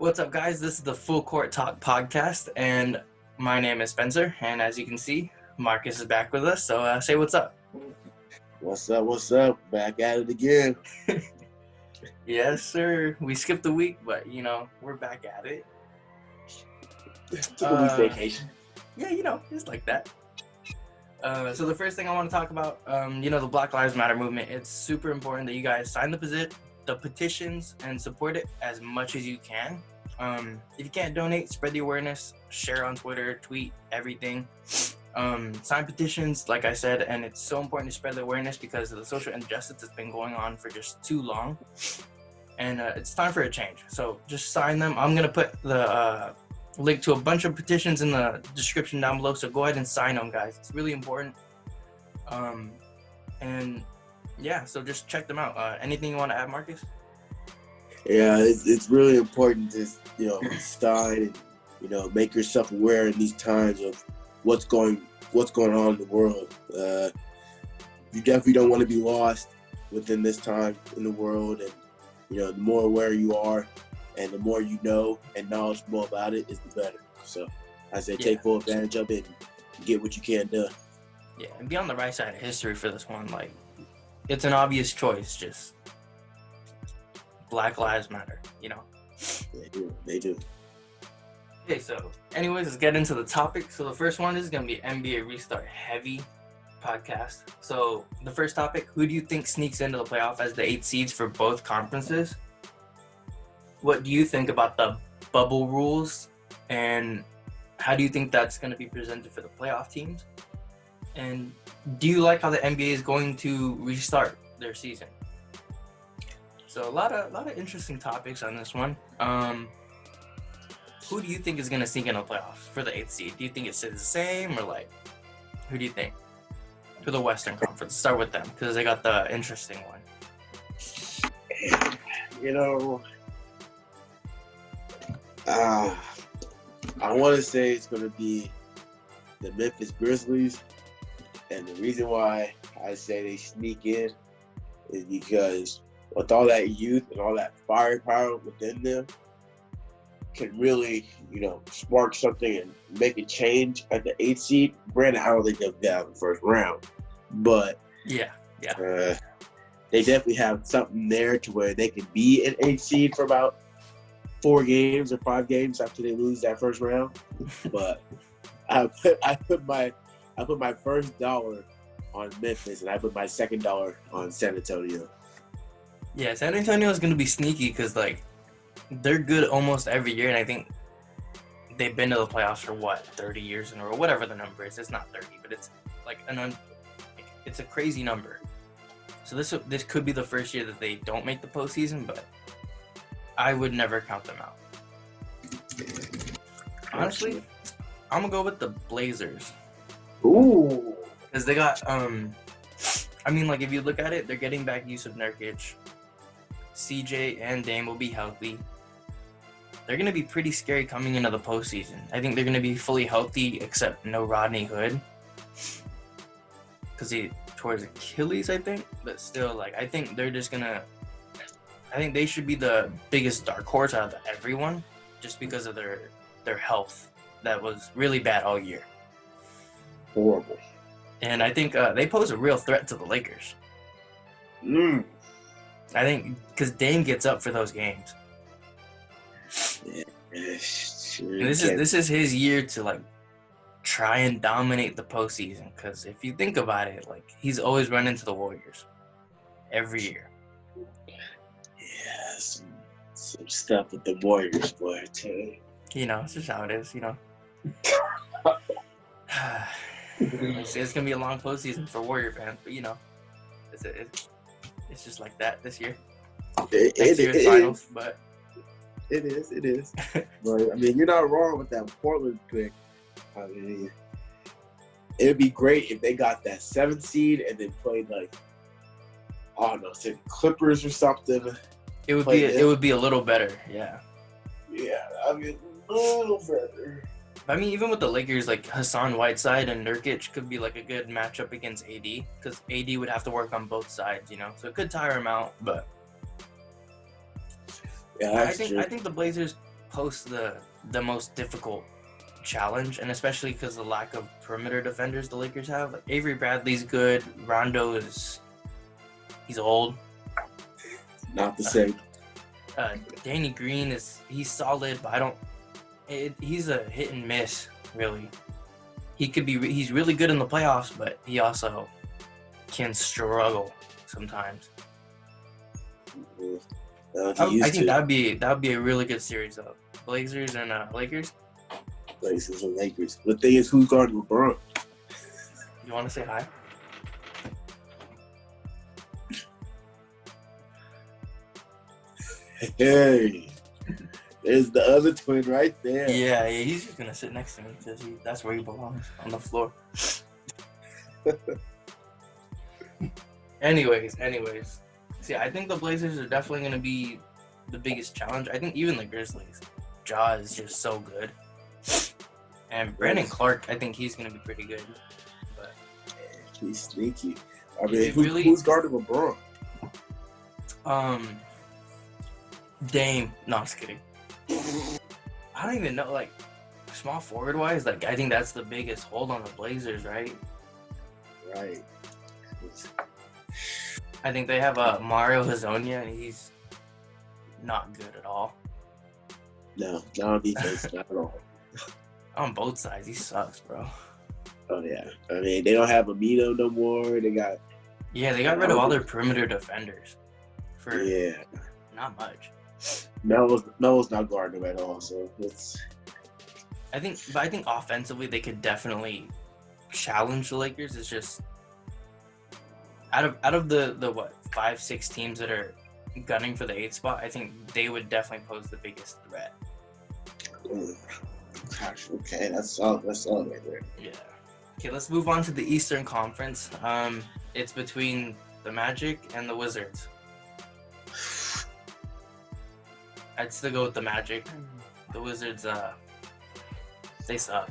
What's up, guys? This is the Full Court Talk podcast, and my name is Spencer. And as you can see, Marcus is back with us. So say what's up. What's up? What's up? Back at it again. Yes, sir. We skipped a week, but we're back at it. Took a week's vacation. Yeah, just like that. So the first thing I want to talk about, the Black Lives Matter movement. It's super important that you guys sign the petitions and support it as much as you can. If you can't donate, spread the awareness, share on Twitter, tweet, everything. Sign petitions, like I said, and it's so important to spread the awareness because of the social injustice that's been going on for just too long. And it's time for a change. So just sign them. I'm going to put the link to a bunch of petitions in the description down below. So go ahead and sign them, guys. It's really important. So just check them out. Anything you want to add, Marcus? Yeah, it's really important to sign and make yourself aware in these times of what's going on in the world. You definitely don't want to be lost within this time in the world, and the more aware you are and the more you know and knowledgeable about it is the better. So I say take full advantage of it and get what you can done. Yeah, and be on the right side of history for this one. Like, it's an obvious choice, just Black Lives Matter, They do. Okay, so anyways, let's get into the topic. So the first one is going to be NBA Restart heavy podcast. So the first topic, who do you think sneaks into the playoff as the 8 seeds for both conferences? What do you think about the bubble rules, and how do you think that's going to be presented for the playoff teams? And do you like how the NBA is going to restart their season? So a lot of interesting topics on this one. Who do you think is going to sneak in the playoffs for the 8th seed? Do you think it stays the same, or who do you think? For the Western Conference, start with them because they got the interesting one. I want to say it's going to be the Memphis Grizzlies, and the reason why I say they sneak in is because with all that youth and all that firepower within them, can really, spark something and make a change at the 8th seed. Granted, I don't think they'll get out in the first round, but they definitely have something there to where they can be an 8th seed for about 4 games or 5 games after they lose that first round. But I put my first dollar on Memphis, and I put my second dollar on San Antonio. Yeah, San Antonio is going to be sneaky because they're good almost every year, and I think they've been to the playoffs for 30 years in a row, whatever the number is. It's not 30, but it's it's a crazy number. So this could be the first year that they don't make the postseason, but I would never count them out. Honestly, I'm gonna go with the Blazers. Ooh, because they got if you look at it, they're getting back Yusuf Nurkic. CJ and Dame will be healthy. They're going to be pretty scary coming into the postseason. I think they're going to be fully healthy except no Rodney Hood. Because he tore his Achilles, I think. But still, I think they're just going to... I think they should be the biggest dark horse out of everyone just because of their health that was really bad all year. Horrible. And I think they pose a real threat to the Lakers. I think because Dame gets up for those games. And this is his year to try and dominate the postseason. Because if you think about it, he's always run into the Warriors every year. Yeah, some stuff with the Warriors, boy, too. It's just how it is. It's gonna be a long postseason for Warrior fans, but it's just like that this year. Next year's finals, but it is. But you're not wrong with that Portland pick. It'd be great if they got that 7th seed and then played say the Clippers or something. It would be a little better, yeah. Yeah, a little better. Even with the Lakers, Hassan Whiteside and Nurkic could be a good matchup against AD, because AD would have to work on both sides, so it could tire him out. But yeah, I think the Blazers pose the most difficult challenge, and especially because the lack of perimeter defenders the Lakers have. Like Avery Bradley's good. Rondo he's old. Not the same. Danny Green he's solid, but he's a hit and miss really. He's really good in the playoffs, but he also can struggle sometimes. I think that'd be a really good series though. Blazers and Lakers. Blazers and Lakers. The thing is, who's guarding LeBron? You want to say hi? Hey, there's the other twin right there. Yeah, he's just gonna sit next to me because that's where he belongs, on the floor. Anyways. See, I think the Blazers are definitely gonna be the biggest challenge. I think even the Grizzlies. Ja is just so good. And Brandon Clark, I think he's gonna be pretty good. But he's sneaky. I mean, who's guarding LeBron? Dame. No, I'm just kidding. I don't even know. Like, small forward wise, like I think that's the biggest hold on the Blazers, right? Right. I think they have Mario Hezonja, and he's not good at all. No, not on defense, not at all. On both sides, he sucks, bro. Oh yeah, I mean they don't have Amino no more. They got rid of all their perimeter defenders for not much. Melo's not guarding them at all, so it's. I think offensively they could definitely challenge the Lakers. It's just out of the 5-6 teams that are gunning for the 8th spot, I think they would definitely pose the biggest threat. Gosh, okay, that's solid right there. Yeah. Okay, let's move on to the Eastern Conference. It's between the Magic and the Wizards. I'd still go with the Magic. The Wizards, they suck.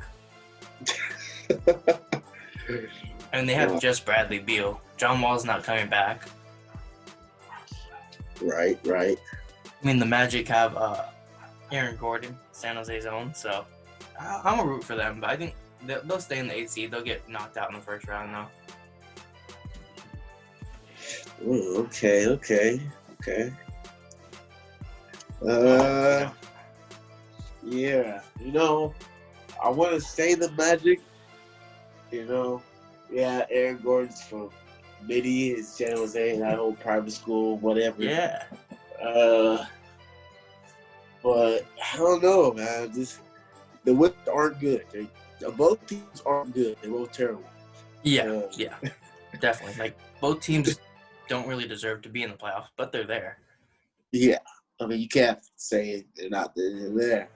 And they have just Bradley Beal. John Wall's not coming back. Right. I mean, the Magic have Aaron Gordon, San Jose's own, so I'm a root for them, but I think they'll stay in the 8th seed. They'll get knocked out in the first round, though. Ooh, okay. Yeah, I want to say the Magic. Aaron Gordon's from Midi in San Jose, that whole private school, whatever. Yeah. But I don't know, man. The Wizards aren't good. Both teams aren't good. They're both terrible. Yeah, definitely. Like, both teams don't really deserve to be in the playoffs, but they're there. Yeah, I mean, you can't say they're not there.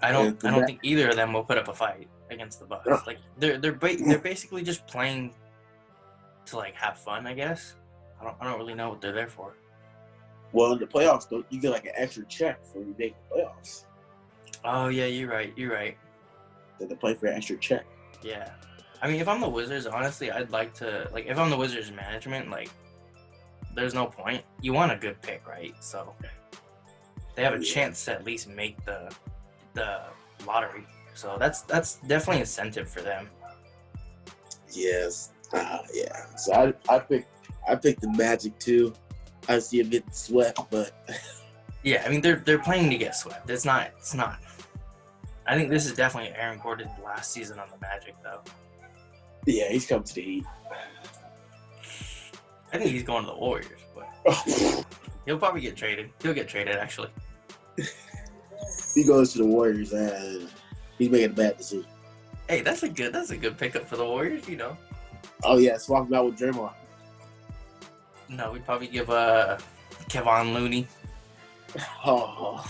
I don't think either of them will put up a fight against the Bucks. No. Like, they're basically just playing to like have fun, I guess. I don't really know what they're there for. Well, in the playoffs, though, you get like an extra check for you make the playoffs. Oh yeah, you're right. They play for an extra check. Yeah. I mean, if I'm the Wizards, honestly, I'd like to, like, if I'm the Wizards management, like, there's no point. You want a good pick, right? So they have a chance to at least make the lottery. So that's definitely incentive for them. Yes. Yeah. So I picked the Magic too. I see them getting swept, but yeah, I mean they're playing to get swept. It's not. I think this is definitely Aaron Gordon's last season on the Magic, though. Yeah, he's coming to the Heat. I think he's going to the Warriors, but he'll probably get traded. He'll get traded, actually. He goes to the Warriors, and he's making a bad decision. Hey, that's a good pickup for the Warriors, Oh yeah, swap him out with Draymond. No, we'd probably give Kevon Looney. Oh.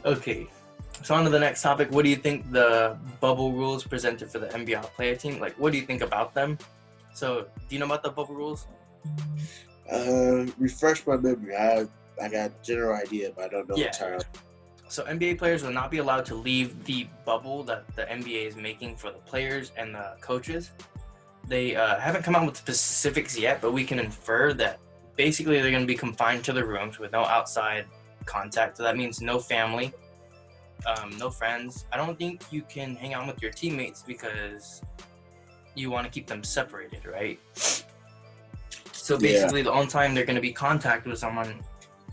Okay, so on to the next topic. What do you think the bubble rules presented for the NBA player team? Like, what do you think about them? So, do you know about the bubble rules? Refresh my memory. I got a general idea, but I don't know the term. So, NBA players will not be allowed to leave the bubble that the NBA is making for the players and the coaches. They haven't come out with specifics yet, but we can infer that basically they're going to be confined to the rooms with no outside contact. So that means no family, no friends. I don't think you can hang out with your teammates because you want to keep them separated, right? So basically, the only time they're going to be contacted with someone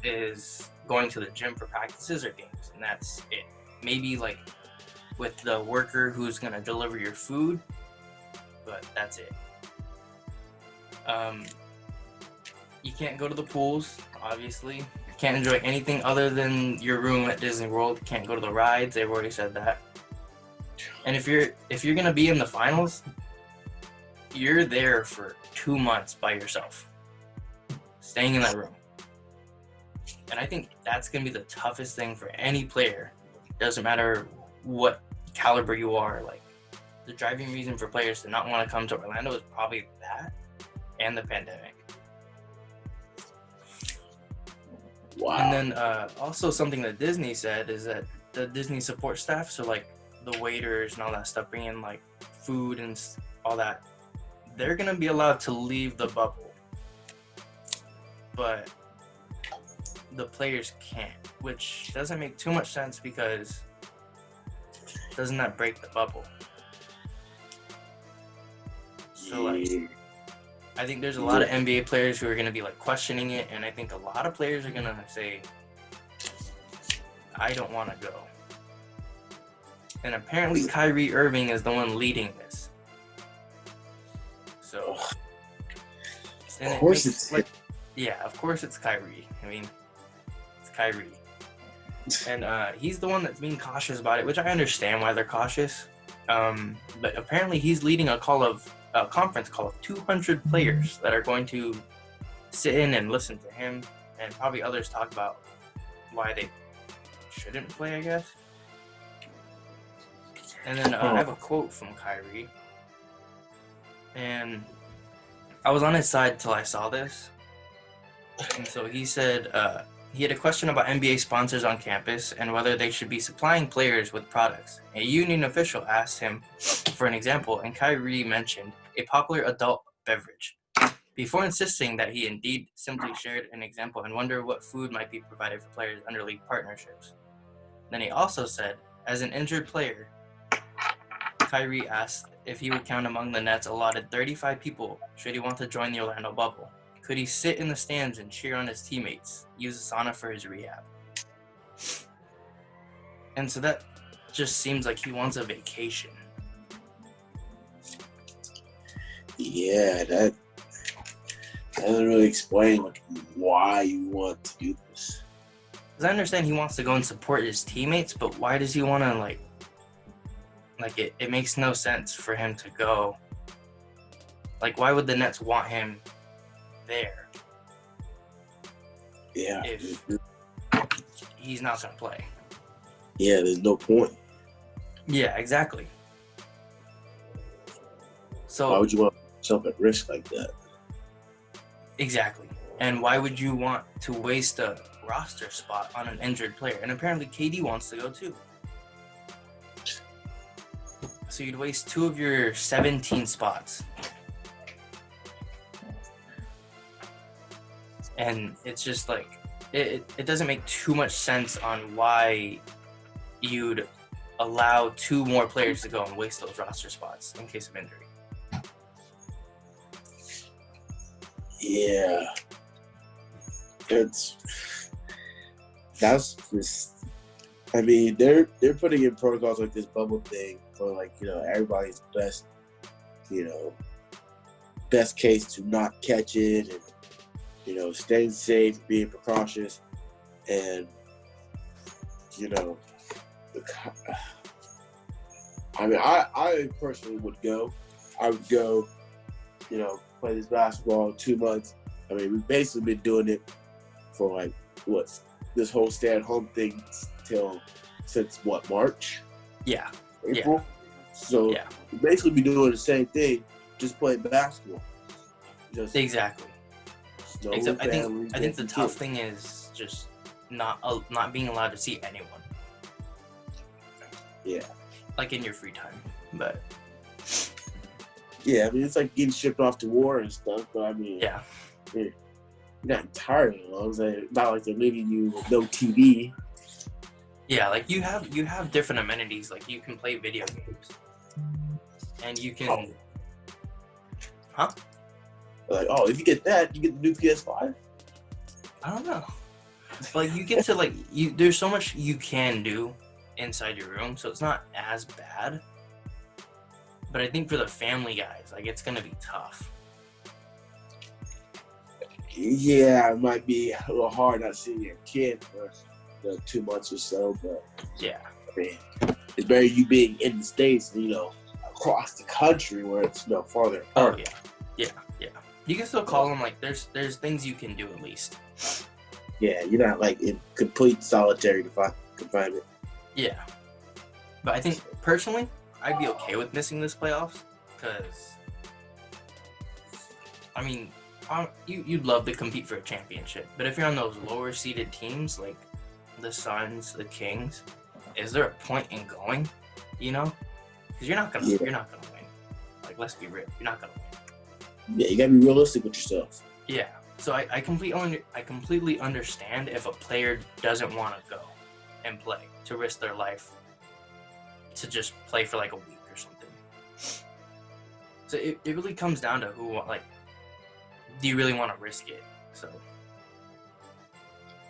is going to the gym for practices or games, and that's it. Maybe like with the worker who's going to deliver your food, but that's it. You can't go to the pools, obviously. You can't enjoy anything other than your room at Disney World. You can't go to the rides. They've already said that. And if you're going to be in the finals, you're there for 2 months by yourself, staying in that room. And I think that's going to be the toughest thing for any player. Doesn't matter what caliber you are. Like, the driving reason for players to not want to come to Orlando is probably that and the pandemic. Wow. And then also something that Disney said is that the Disney support staff, so like the waiters and all that stuff, bringing like food and all that, they're going to be allowed to leave the bubble. But the players can't, which doesn't make too much sense because doesn't that break the bubble? So like, I think there's a lot of NBA players who are going to be like questioning it, and I think a lot of players are going to say, I don't want to go. And apparently Kyrie Irving is the one leading this. So, and of course it's like, yeah, of course it's Kyrie. I mean, it's Kyrie. And he's the one that's being cautious about it, which I understand why they're cautious. But apparently he's leading a conference call of 200 players that are going to sit in and listen to him, and probably others talk about why they shouldn't play, I guess. And then I have a quote from Kyrie, and I was on his side till I saw this. And so he said he had a question about NBA sponsors on campus and whether they should be supplying players with products. A union official asked him for an example, and Kyrie mentioned a popular adult beverage, before insisting that he indeed simply shared an example and wondered what food might be provided for players under league partnerships. Then he also said, as an injured player, Kyrie asked if he would count among the Nets allotted 35 people should he want to join the Orlando bubble. Could he sit in the stands and cheer on his teammates, use a sauna for his rehab? And so that just seems like he wants a vacation. Yeah, that doesn't really explain like why you want to do this. Because I understand he wants to go and support his teammates, but why does he want to like it makes no sense for him to go. Like, why would the Nets want him there? Yeah. If he's not going to play. Yeah, there's no point. Yeah, exactly. So why would you want yourself at risk like that? Exactly. And why would you want to waste a roster spot on an injured player? And apparently KD wants to go too. So you'd waste 2 of your 17 spots. And it's just like, it doesn't make too much sense on why you'd allow 2 more players to go and waste those roster spots in case of injury. Yeah. That's just, I mean, they're putting in protocols like this bubble thing for, like, you know, everybody's best, you know, best case to not catch it and, you know, staying safe, being precautious, and, you know, I mean, I personally would go. I would go, you know, play this basketball in 2 months. I mean, we've basically been doing it for like this whole stay-at-home thing since March? Yeah. April? Yeah. So yeah. we've basically been doing the same thing, just playing basketball. Exactly. No I think the tough thing is just not being allowed to see anyone. Yeah. Like in your free time, but. Yeah, I mean, it's like getting shipped off to war and stuff, but I mean. Yeah. you're not entirely alone. It's not like they're leaving you with no TV. Yeah, like you have different amenities. Like you can play video games, and you can. Huh? Like, oh, if you get that, you get the new PS5. I don't know. Like you get to there's so much you can do inside your room, so it's not as bad. But I think for the family guys, like it's gonna be tough. Yeah, it might be a little hard not seeing your kid for 2 months or so, but Yeah. I mean, it's better you being in the States than, across the country where it's farther apart. Oh yeah. You can still call them. Like there's things you can do at least. Yeah, you're not like in complete solitary confinement. Yeah, but I think personally, I'd be okay with missing this playoffs because, I mean, you'd love to compete for a championship, but if you're on those lower seeded teams like the Suns, the Kings, is there a point in going? Because you're not gonna win. Like let's be real, you're not gonna win. Yeah, you gotta be realistic with yourself. Yeah, so I completely understand if a player doesn't want to go and play to risk their life to just play for like a week or something. So it really comes down to do you really want to risk it? So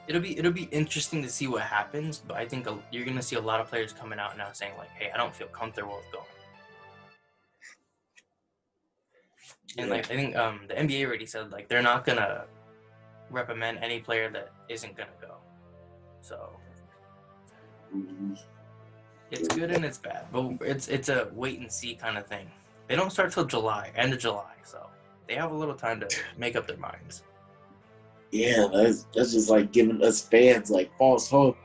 it'll be interesting to see what happens, but I think you're gonna see a lot of players coming out now saying like, hey, I don't feel comfortable with going. And I think the NBA already said like they're not gonna reprimand any player that isn't gonna go. So it's good and it's bad, but it's a wait and see kind of thing. They don't start till end of July, so they have a little time to make up their minds. Yeah, that's just like giving us fans like false hope.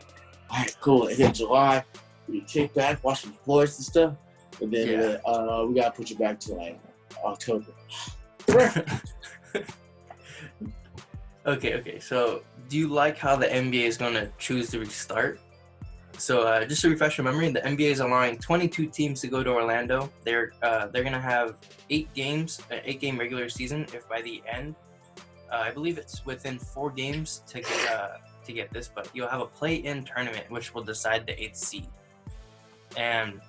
All right, cool. And then July, we kick back, watch some Floyd and stuff, and then we gotta put you back to like October. Okay. So, do you like how the NBA is going to choose to restart? So, just to refresh your memory, the NBA is allowing 22 teams to go to Orlando. They're going to have 8 games, an 8-game regular season. If by the end, I believe it's within 4 games to get this, but you'll have a play-in tournament which will decide the 8th seed, and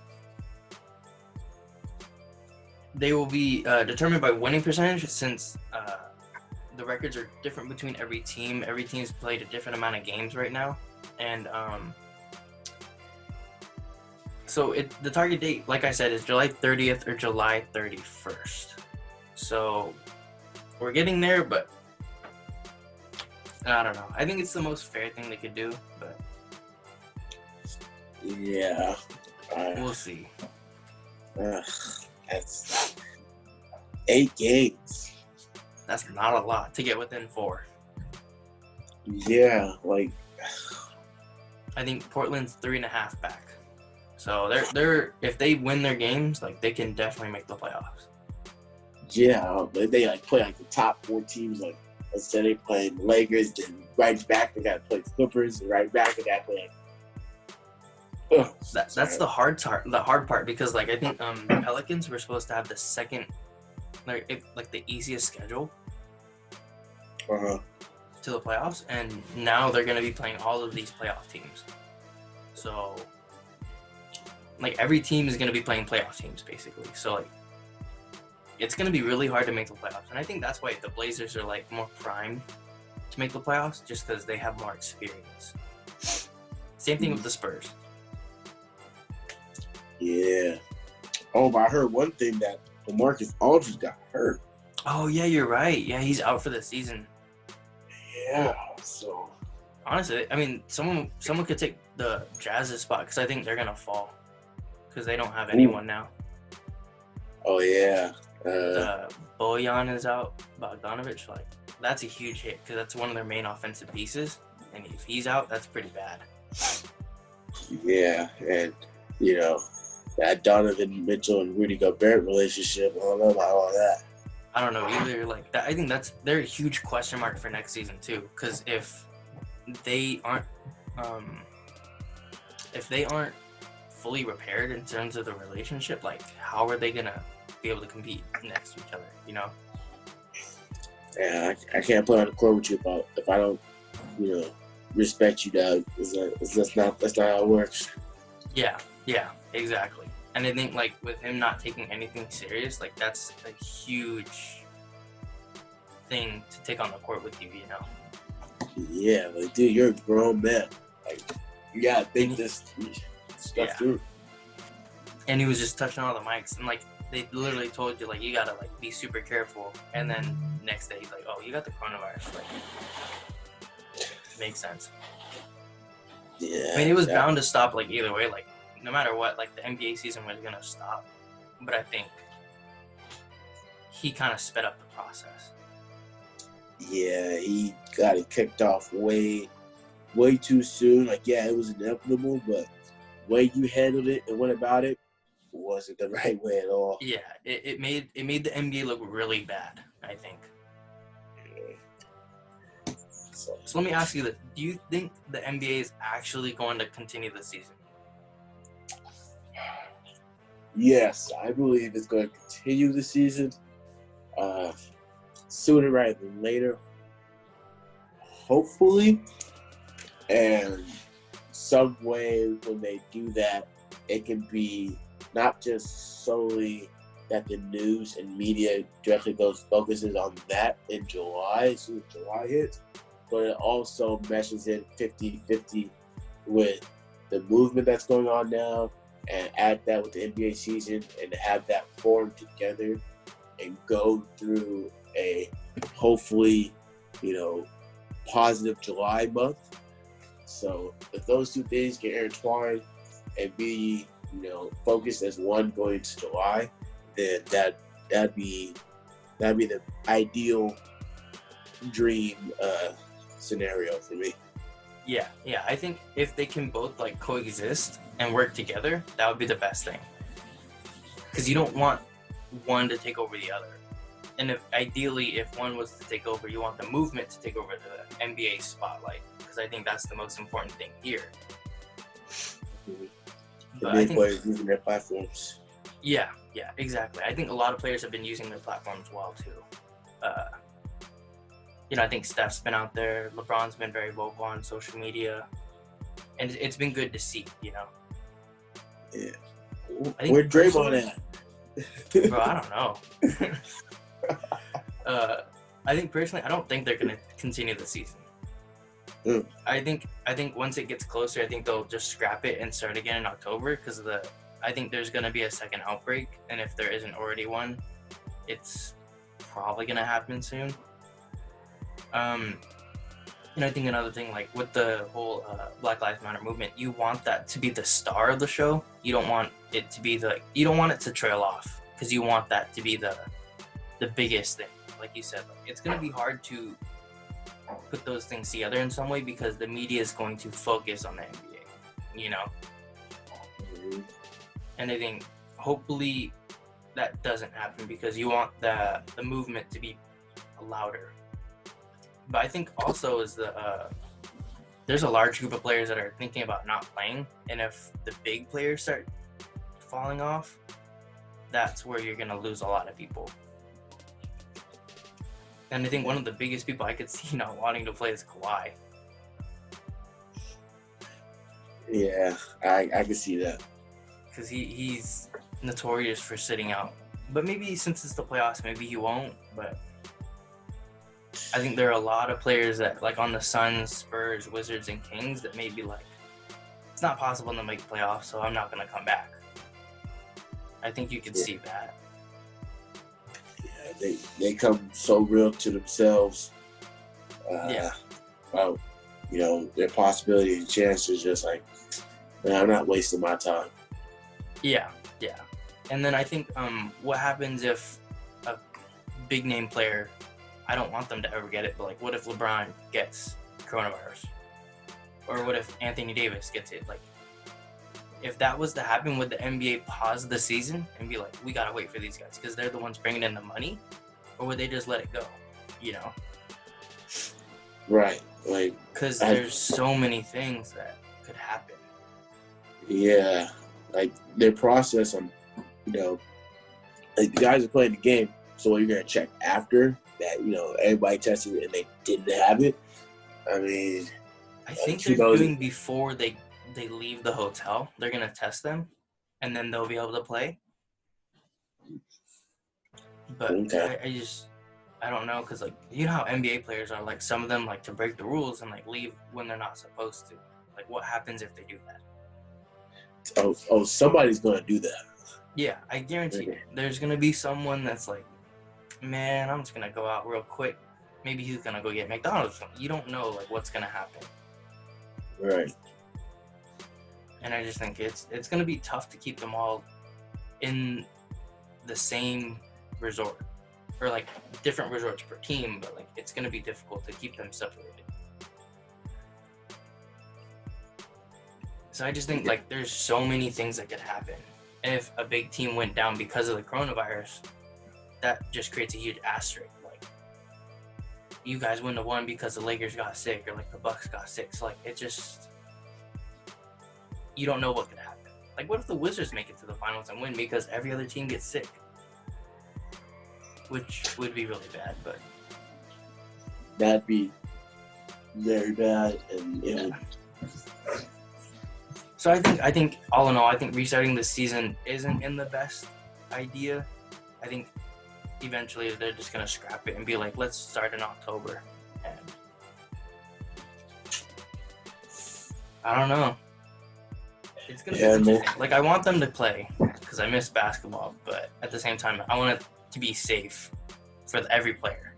they will be determined by winning percentage since the records are different between every team. Every team's played a different amount of games right now. And so the target date, like I said, is July 30th or July 31st. So we're getting there, but I don't know. I think it's the most fair thing they could do, but yeah, we'll see. That's 8 games. That's not a lot to get within 4. Yeah, like I think Portland's 3.5 back. So they're if they win their games, like they can definitely make the playoffs. Yeah, they like play like the top 4 teams. Like let's say they play the Lakers, then right back they gotta play the Clippers, and right back they gotta play. That's the hard part because like I think the Pelicans were supposed to have the second the easiest schedule to the playoffs, and now they're going to be playing all of these playoff teams. So like every team is going to be playing playoff teams basically. So like it's going to be really hard to make the playoffs, and I think that's why the Blazers are like more primed to make the playoffs just because they have more experience. Same thing with the Spurs. Yeah. Oh, but I heard one thing that LaMarcus Aldridge got hurt. Oh yeah, you're right. Yeah, he's out for the season. Yeah. So honestly, I mean, someone could take the Jazz's spot because I think they're gonna fall because they don't have anyone now. Oh yeah. Bojan is out. Bogdanovich, like that's a huge hit because that's one of their main offensive pieces, and if he's out, that's pretty bad. Yeah, and that Donovan Mitchell and Rudy Gobert relationship, I don't know about all that. I don't know either. Like that, I think they're a huge question mark for next season too. Because if they aren't fully repaired in terms of the relationship, like how are they gonna be able to compete next to each other? Yeah, I can't play on the court with you if I don't, respect you, dog. That's not how it works. Yeah, exactly. And I think like with him not taking anything serious, like that's a huge thing to take on the court with you, Yeah, like dude, you're a grown man. Like you gotta think this stuff through. And he was just touching all the mics, and like they literally told you like you gotta like be super careful. And then next day he's like, "Oh, you got the coronavirus." Like, makes sense. Yeah. I mean, it was bound to stop like either way. Like no matter what, like the NBA season was gonna stop. But I think he kind of sped up the process. Yeah, he got it kicked off way too soon. Like, yeah, it was inevitable, but the way you handled it and went about it wasn't the right way at all. Yeah, it made the NBA look really bad, I think. So let me ask you this. Do you think the NBA is actually going to continue the season? Yes, I believe it's going to continue the season. Sooner rather than later. Hopefully. And some way when they do that, it can be not just solely that the news and media directly focuses on that in July, as soon as July hits, but it also meshes in 50-50 with the movement that's going on now, and add that with the NBA season and have that form together and go through a hopefully, positive July month. So if those two things can intertwine and be, focused as one going into July, then that'd be the ideal dream scenario for me. Yeah. I think if they can both like coexist and work together, that would be the best thing. Because you don't want one to take over the other. And ideally, if one was to take over, you want the movement to take over the NBA spotlight. Because I think that's the most important thing here. Mm-hmm. The big players using their platforms. Yeah, exactly. I think a lot of players have been using their platforms well too. I think Steph's been out there. LeBron's been very vocal on social media, and it's been good to see. Yeah. Where'd Draymond at? Bro, I don't know. I think personally, I don't think they're gonna continue the season. Mm. I think once it gets closer, I think they'll just scrap it and start again in October because I think there's gonna be a second outbreak, and if there isn't already one, it's probably gonna happen soon. I think another thing, like with the whole Black Lives Matter movement, you want that to be the star of the show. You don't want it to be you don't want it to trail off because you want that to be the biggest thing. Like you said, it's gonna be hard to put those things together in some way because the media is going to focus on the NBA, Mm-hmm. And I think hopefully that doesn't happen because you want the movement to be louder. But I think also is there's a large group of players that are thinking about not playing, and if the big players start falling off, that's where you're gonna lose a lot of people. And I think one of the biggest people I could see not wanting to play is Kawhi. Yeah, I can see that. Because he's notorious for sitting out. But maybe since it's the playoffs, maybe he won't. But I think there are a lot of players that, like on the Suns, Spurs, Wizards, and Kings, that may be like, it's not possible to make the playoffs, so I'm not going to come back. I think you could see that. Yeah, they come so real to themselves. About, their possibilities and chances, just like, man, I'm not wasting my time. Yeah. And then I think what happens if a big name player, I don't want them to ever get it, but like what if LeBron gets coronavirus? Or what if Anthony Davis gets it? Like if that was to happen, would the NBA pause the season and be like, we gotta wait for these guys because they're the ones bringing in the money? Or would they just let it go, Right, like, because there's so many things that could happen. Yeah, like their process on, like the guys are playing the game, so you're gonna check after that everybody tested and they didn't have it. I mean, I think they're doing before they leave the hotel. They're gonna test them, and then they'll be able to play. But okay. I don't know, because like how NBA players are, like some of them like to break the rules and like leave when they're not supposed to. Like what happens if they do that? Oh, somebody's gonna do that. Yeah, I guarantee you. There's gonna be someone that's like, man, I'm just gonna go out real quick. Maybe he's gonna go get McDonald's. You don't know like what's gonna happen. Right. And I just think it's gonna be tough to keep them all in the same resort, or like different resorts per team, but like it's gonna be difficult to keep them separated. So I just think like there's so many things that could happen. If a big team went down because of the coronavirus, that just creates a huge asterisk. Like you guys wouldn't have won because the Lakers got sick, or like the Bucks got sick. So like it just, you don't know what could happen. Like what if the Wizards make it to the finals and win because every other team gets sick? Which would be really bad, but that'd be very bad, and So I think all in all, I think restarting the season isn't in the best idea. I think eventually they're just gonna scrap it and be like, let's start in October. And I don't know. It's gonna be interesting. Like I want them to play because I miss basketball, but at the same time, I want it to be safe for every player.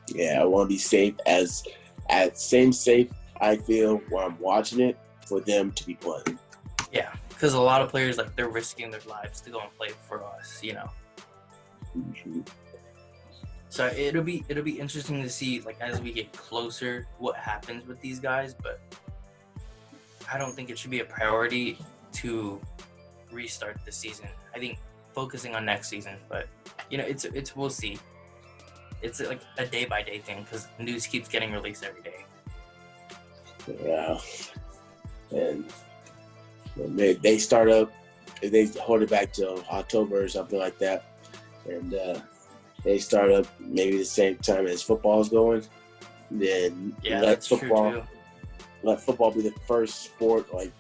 Yeah, I want to be safe as safe I feel when I'm watching it for them to be playing. Yeah, because a lot of players like they're risking their lives to go and play for us, Mm-hmm. So it'll be interesting to see like as we get closer what happens with these guys, but I don't think it should be a priority to restart the season. I think focusing on next season, but it's we'll see. It's like a day by day thing because news keeps getting released every day. Yeah, and they start up, if they hold it back till October or something like that, and they start up maybe the same time as football's going, then let football be the first sport, like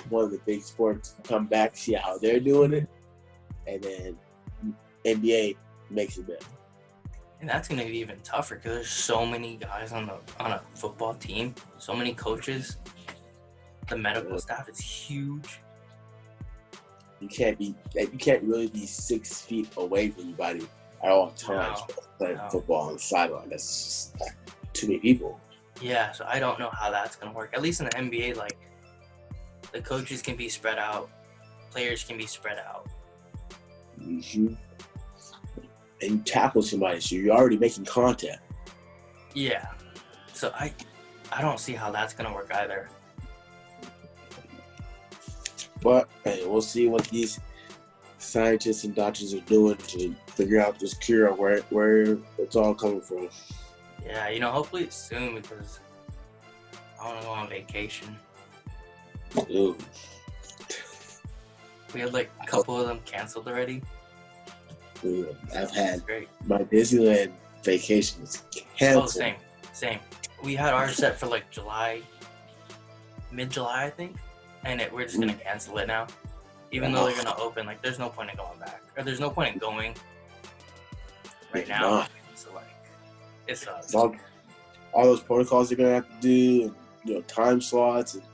one of the big sports, come back, see how they're doing it, and then NBA makes it better. And that's going to be even tougher because there's so many guys on a football team, so many coaches. The medical staff is huge. You can't really be 6 feet away from anybody at all times playing football on the sideline. That's just too many people. Yeah, so I don't know how that's going to work. At least in the NBA, like the coaches can be spread out, players can be spread out. Mm-hmm. And you tackle somebody, so you're already making contact. Yeah. So I don't see how that's going to work either. But hey, we'll see what these scientists and doctors are doing to figure out this cure, where it's all coming from. Yeah, hopefully it's soon because I want to go on vacation. Ooh. We had like a couple of them canceled already. Dude, I've had my Disneyland vacation was canceled. Oh, same. We had ours set for like July, mid-July, I think, and we're just gonna cancel it now. Even though they're gonna open, like, there's no point in going back, or there's no point in going right now. So like, it sucks. All those protocols they're gonna have to do, and time slots, and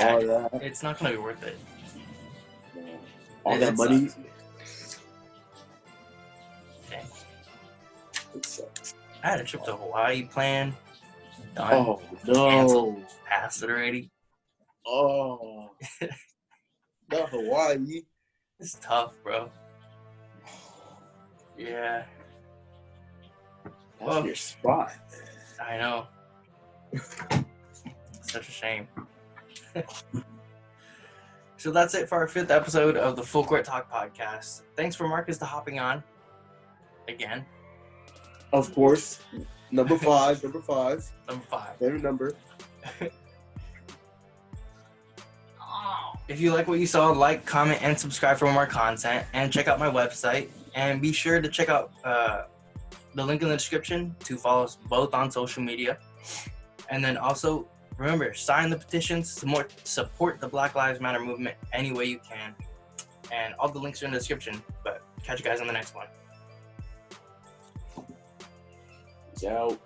all that. It's not gonna be worth it. All that money. Sucks. I had a trip to Hawaii planned. Done. Oh, no. Canceled. Passed it already. Oh. Not Hawaii. It's tough, bro. Yeah. That's your spot. I know. Such a shame. So that's it for our 5th episode of the Full Court Talk podcast. Thanks for Marcus to hopping on again. Of course. Number 5. Number 5. Favorite number. If you like what you saw, like, comment, and subscribe for more content. And check out my website. And be sure to check out the link in the description to follow us both on social media. And then also, remember, sign the petitions, support the Black Lives Matter movement any way you can. And all the links are in the description. But catch you guys on the next one. Peace out.